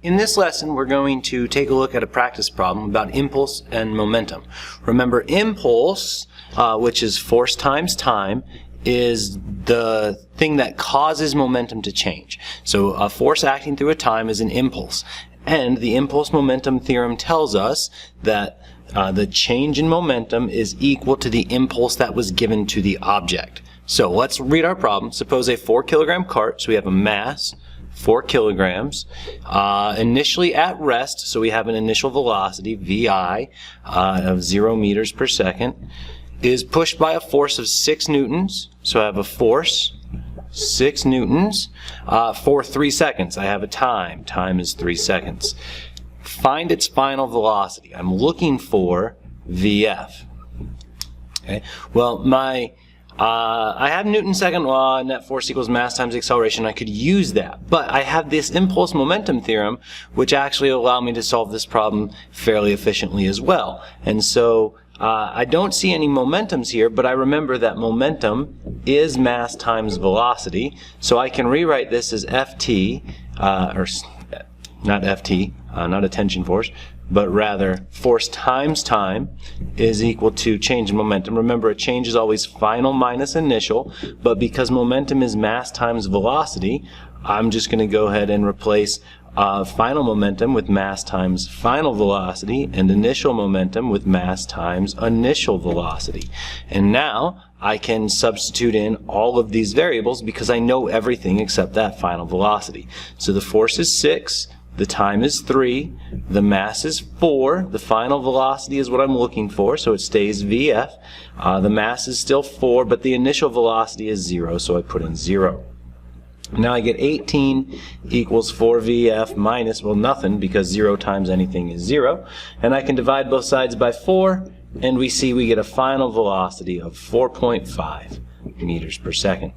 In this lesson, we're going to take a look at a practice problem about impulse and momentum. Remember, impulse, which is force times time, is the thing that causes momentum to change. So a force acting through a time is an impulse. And the impulse momentum theorem tells us that the change in momentum is equal to the impulse that was given to the object. So let's read our problem. Suppose a 4 kilogram cart, so we have a mass, 4 kilograms, initially at rest, so we have an initial velocity, VI, of 0 meters per second, is pushed by a force of 6 newtons, so I have a force, 6 newtons, for 3 seconds. I have a time. Time is 3 seconds. Find its final velocity. I'm looking for VF. Okay. Well, I have Newton's second law, net force equals mass times acceleration. I could use that, but I have this impulse momentum theorem, which actually allow me to solve this problem fairly efficiently as well. And so I don't see any momentums here, but I remember that momentum is mass times velocity, so I can rewrite this as Ft, or not Ft, not a tension force, but rather force times time is equal to change in momentum. Remember, a change is always final minus initial, but because momentum is mass times velocity, I'm just going to go ahead and replace final momentum with mass times final velocity and initial momentum with mass times initial velocity. And now I can substitute in all of these variables because I know everything except that final velocity. So the force is 6. The time is 3, the mass is 4, the final velocity is what I'm looking for, so it stays VF. The mass is still 4, but the initial velocity is 0, so I put in 0. Now I get 18 equals 4VF minus, well, nothing, because 0 times anything is 0. And I can divide both sides by 4, and we see we get a final velocity of 4.5 meters per second.